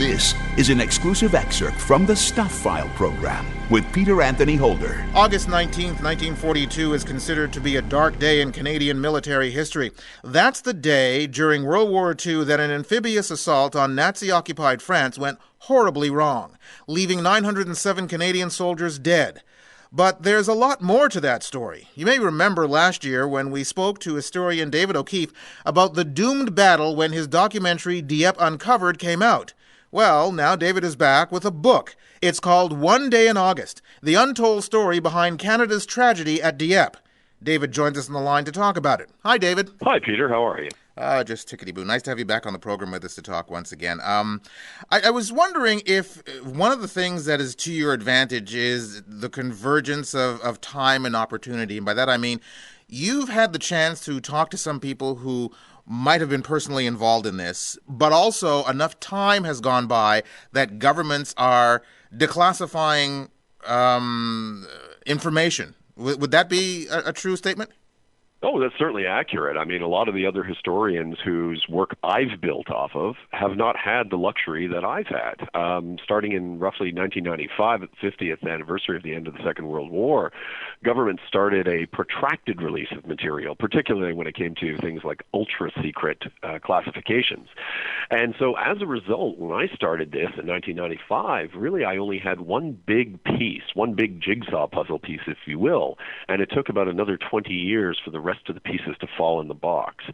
This is an exclusive excerpt from the Stuph File Program with Peter Anthony Holder. August 19th, 1942 is considered to be a dark day in Canadian military history. That's the day during World War II that an amphibious assault on Nazi-occupied France went horribly wrong, leaving 907 Canadian soldiers dead. But there's a lot more to that story. You may remember last year when we spoke to historian David O'Keefe about the doomed battle when his documentary Dieppe Uncovered came out. Well, now David is back with a book. It's called One Day in August, the untold story behind Canada's tragedy at Dieppe. David joins us on the line to talk about it. Hi, David. Hi, Peter. How are you? Just tickety-boo. Nice to have you back on the program with us to talk once again. I was wondering if one of the things that is to your advantage is the convergence of time and opportunity. And by that I mean you've had the chance to talk to some people who might have been personally involved in this, but also enough time has gone by that governments are declassifying information. Would that be a true statement? Oh, that's certainly accurate. I mean, a lot of the other historians whose work I've built off of have not had the luxury that I've had. Starting in roughly 1995, at the 50th anniversary of the end of the Second World War, government started a protracted release of material, particularly when it came to things like ultra-secret classifications. And so as a result, when I started this in 1995, really I only had one big piece, one big jigsaw puzzle piece, if you will, and it took about another 20 years for the rest of the pieces to fall in the box.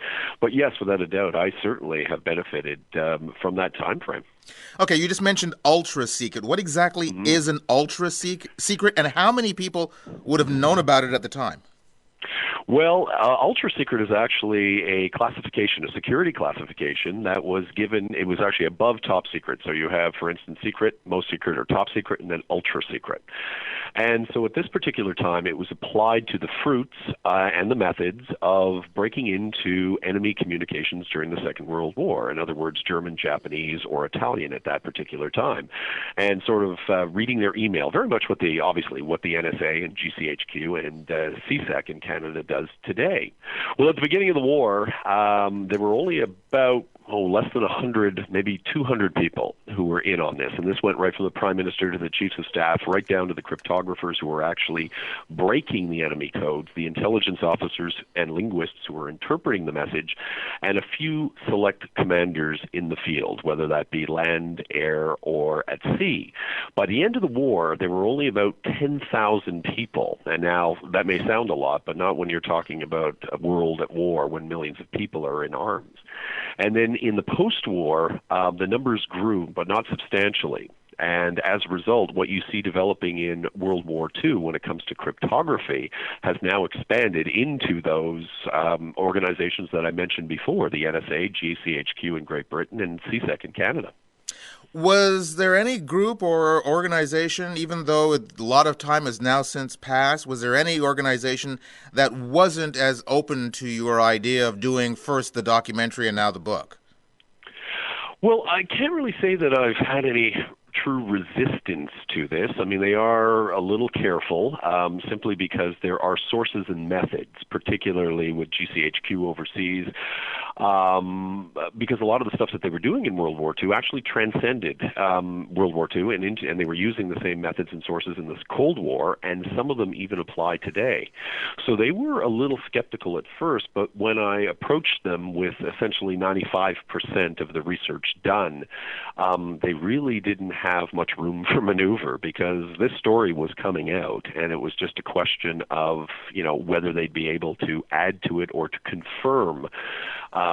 But yes, without a doubt, I certainly have benefited from that time frame. Okay, you just mentioned ultra-secret. What exactly is an ultra-secret, and how many people would have known about it at the time? Well, ultra-secret is actually a classification, a security classification that was given. It was actually above top secret. So you have, for instance, secret, most secret, or top secret, and then ultra-secret. And so at this particular time, it was applied to the fruits and the methods of breaking into enemy communications during the Second World War. In other words, German, Japanese, or Italian at that particular time. And sort of reading their email, very much what the NSA and GCHQ and CSEC in Canada does today. Well, at the beginning of the war, there were only about less than 100, maybe 200 people who were in on this. And this went right from the Prime Minister to the Chiefs of Staff, right down to the cryptographers who were actually breaking the enemy codes, the intelligence officers and linguists who were interpreting the message, and a few select commanders in the field, whether that be land, air, or at sea. By the end of the war, there were only about 10,000 people. And now that may sound a lot, but not when you're talking about a world at war when millions of people are in arms. And then in the post-war, the numbers grew, but not substantially. And as a result, what you see developing in World War II when it comes to cryptography has now expanded into those organizations that I mentioned before, the NSA, GCHQ in Great Britain, and CSEC in Canada. Was there any group or organization, even though a lot of time has now since passed, was there any organization that wasn't as open to your idea of doing first the documentary and now the book? Well, I can't really say that I've had any true resistance to this. I mean, they are a little careful simply because there are sources and methods, particularly with GCHQ overseas, because a lot of the stuff that they were doing in World War II actually transcended World War II, and they were using the same methods and sources in this Cold War, and some of them even apply today. So they were a little skeptical at first, but when I approached them with essentially 95% of the research done, they really didn't have much room for maneuver because this story was coming out, and it was just a question of, whether they'd be able to add to it or to confirm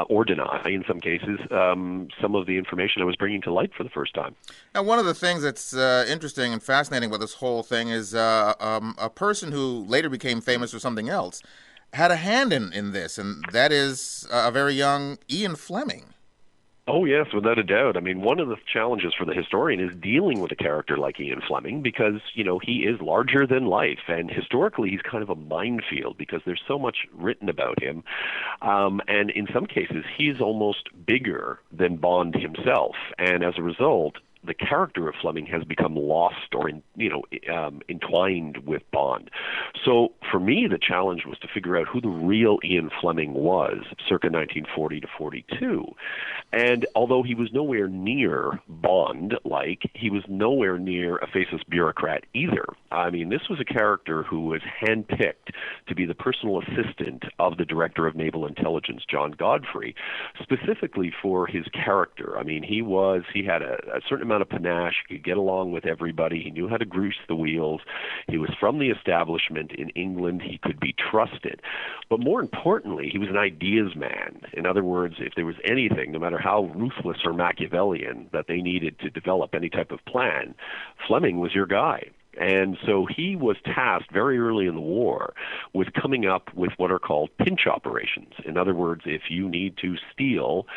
or deny, in some cases, some of the information I was bringing to light for the first time. Now, one of the things that's interesting and fascinating about this whole thing is a person who later became famous for something else had a hand in this, and that is a very young Ian Fleming. Oh, yes, without a doubt. I mean, one of the challenges for the historian is dealing with a character like Ian Fleming because, he is larger than life. And historically, he's kind of a minefield because there's so much written about him. And in some cases, he's almost bigger than Bond himself. And as a result, the character of Fleming has become lost or entwined with Bond. So for me, the challenge was to figure out who the real Ian Fleming was, circa 1940 to 42. And although he was nowhere near Bond-like, he was nowhere near a faceless bureaucrat either. I mean, this was a character who was handpicked to be the personal assistant of the Director of Naval Intelligence, John Godfrey, specifically for his character. I mean, he had a certain amount of panache. He could get along with everybody. He knew how to grease the wheels. He was from the establishment in England. He could be trusted. But more importantly, he was an ideas man. In other words, if there was anything, no matter how ruthless or Machiavellian, that they needed to develop any type of plan, Fleming was your guy. And so he was tasked very early in the war with coming up with what are called pinch operations. In other words, if you need to steal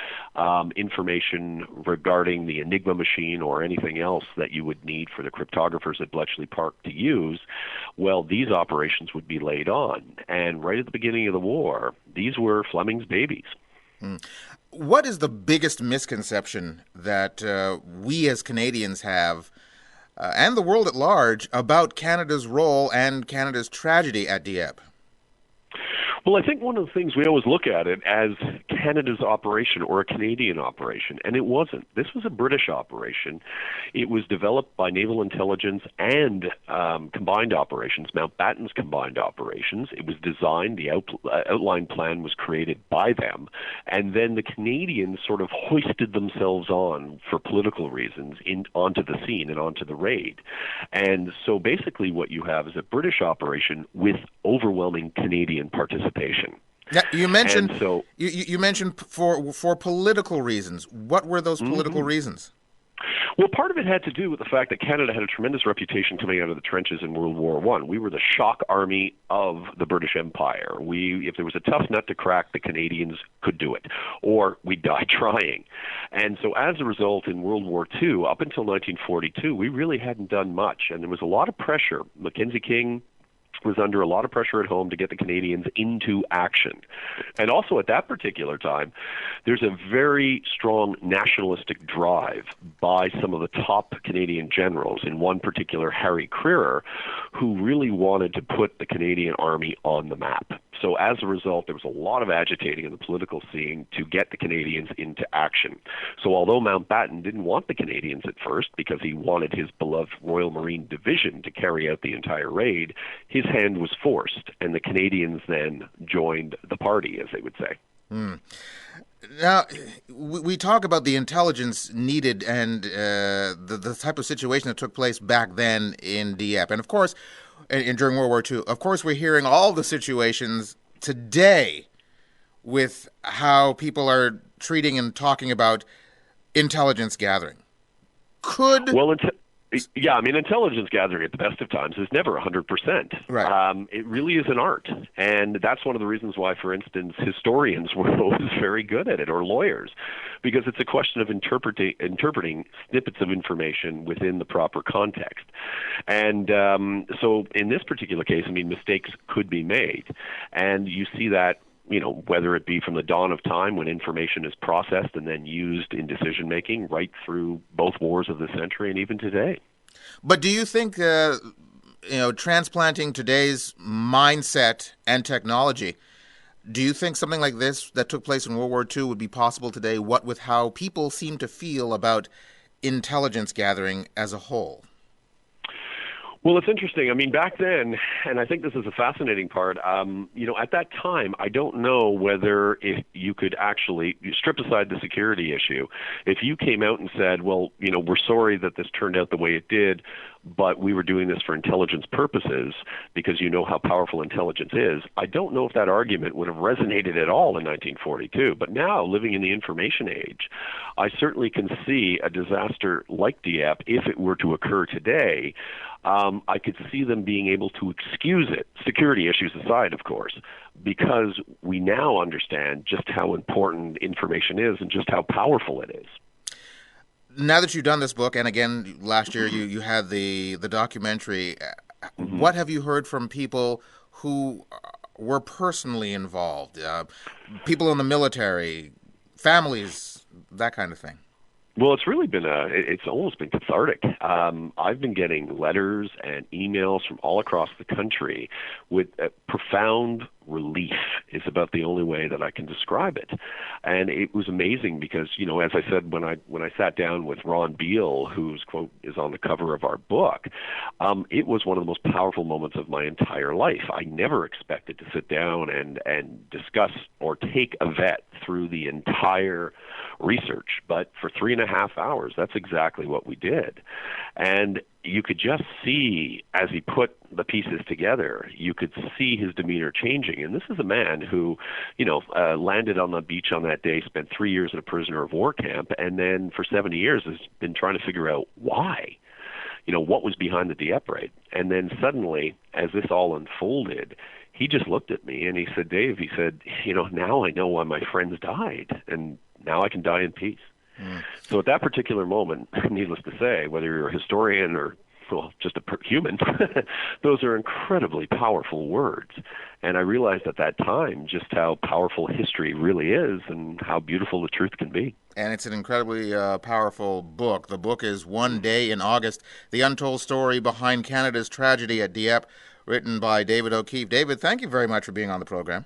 information regarding the Enigma machine or anything else that you would need for the cryptographers at Bletchley Park to use, well, these operations would be laid on. And right at the beginning of the war, these were Fleming's babies. What is the biggest misconception that we as Canadians have and the world at large about Canada's role and Canada's tragedy at Dieppe? Well, I think one of the things we always look at it as Canada's operation or a Canadian operation, and it wasn't. This was a British operation. It was developed by Naval Intelligence and combined operations, Mountbatten's combined operations. It was designed, the outline plan was created by them, and then the Canadians sort of hoisted themselves on for political reasons onto the scene and onto the raid. And so basically what you have is a British operation with overwhelming Canadian participation. Now, you mentioned you mentioned for political reasons. What were those political reasons? Well, part of it had to do with the fact that Canada had a tremendous reputation coming out of the trenches in World War I. We were the shock army of the British Empire. If there was a tough nut to crack, the Canadians could do it, or we'd die trying. And so as a result, in World War II, up until 1942, we really hadn't done much, and there was a lot of pressure. Mackenzie King was under a lot of pressure at home to get the Canadians into action. And also at that particular time, there's a very strong nationalistic drive by some of the top Canadian generals, in one particular Harry Crerar, who really wanted to put the Canadian Army on the map. So as a result, there was a lot of agitating in the political scene to get the Canadians into action. So although Mountbatten didn't want the Canadians at first because he wanted his beloved Royal Marine Division to carry out the entire raid, his hand was forced, and the Canadians then joined the party, as they would say. Now, we talk about the intelligence needed and the type of situation that took place back then in Dieppe. And of course, during World War II, of course, we're hearing all the situations today with how people are treating and talking about intelligence gathering. Yeah, I mean, intelligence gathering at the best of times is never 100%. Right. It really is an art. And that's one of the reasons why, for instance, historians were always very good at it, or lawyers, because it's a question of interpreting snippets of information within the proper context. And so in this particular case, I mean, mistakes could be made. And you see that, whether it be from the dawn of time when information is processed and then used in decision-making right through both wars of the century and even today. But do you think, transplanting today's mindset and technology, do you think something like this that took place in World War II would be possible today, what with how people seem to feel about intelligence gathering as a whole? Well, it's interesting. I mean, back then, and I think this is a fascinating part, at that time, I don't know whether if you could actually strip aside the security issue. If you came out and said, well, we're sorry that this turned out the way it did, but we were doing this for intelligence purposes because you know how powerful intelligence is, I don't know if that argument would have resonated at all in 1942. But now, living in the information age, I certainly can see a disaster like Dieppe, if it were to occur today, I could see them being able to excuse it, security issues aside, of course, because we now understand just how important information is and just how powerful it is. Now that you've done this book, and again, last year you had the documentary, what have you heard from people who were personally involved? People in the military, families, that kind of thing? Well, it's really been it's almost been cathartic. I've been getting letters and emails from all across the country with profound relief is about the only way that I can describe it. And it was amazing because, as I said, when I sat down with Ron Beal, whose quote is on the cover of our book, it was one of the most powerful moments of my entire life. I never expected to sit down and discuss or take a vet through the entire research, but for 3.5 hours, that's exactly what we did. And you could just see, as he put the pieces together, you could see his demeanor changing. And this is a man who, landed on the beach on that day, spent 3 years in a prisoner of war camp, and then for 70 years has been trying to figure out why. What was behind the Dieppe raid. And then suddenly, as this all unfolded, he just looked at me and he said, Dave, now I know why my friends died, and now I can die in peace. So at that particular moment, needless to say, whether you're a historian or just a human, those are incredibly powerful words. And I realized at that time just how powerful history really is and how beautiful the truth can be. And it's an incredibly powerful book. The book is One Day in August, The Untold Story Behind Canada's Tragedy at Dieppe, written by David O'Keefe. David, thank you very much for being on the program.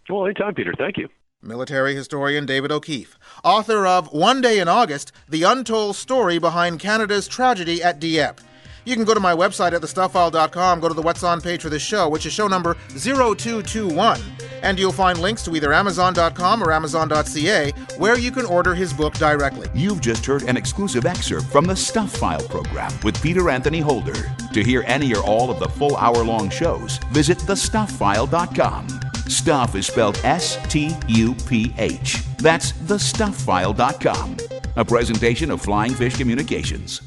Well, anytime, Peter. Thank you. Military historian David O'Keefe, author of One Day in August, The Untold Story Behind Canada's Tragedy at Dieppe. You can go to my website at thestufffile.com, go to the What's On page for this show, which is show number 0221, and you'll find links to either Amazon.com or Amazon.ca, where you can order his book directly. You've just heard an exclusive excerpt from the Stuph File Program with Peter Anthony Holder. To hear any or all of the full hour-long shows, visit thestufffile.com. Stuph is spelled S-T-U-P-H. That's thestufffile.com. A presentation of Flying Fish Communications.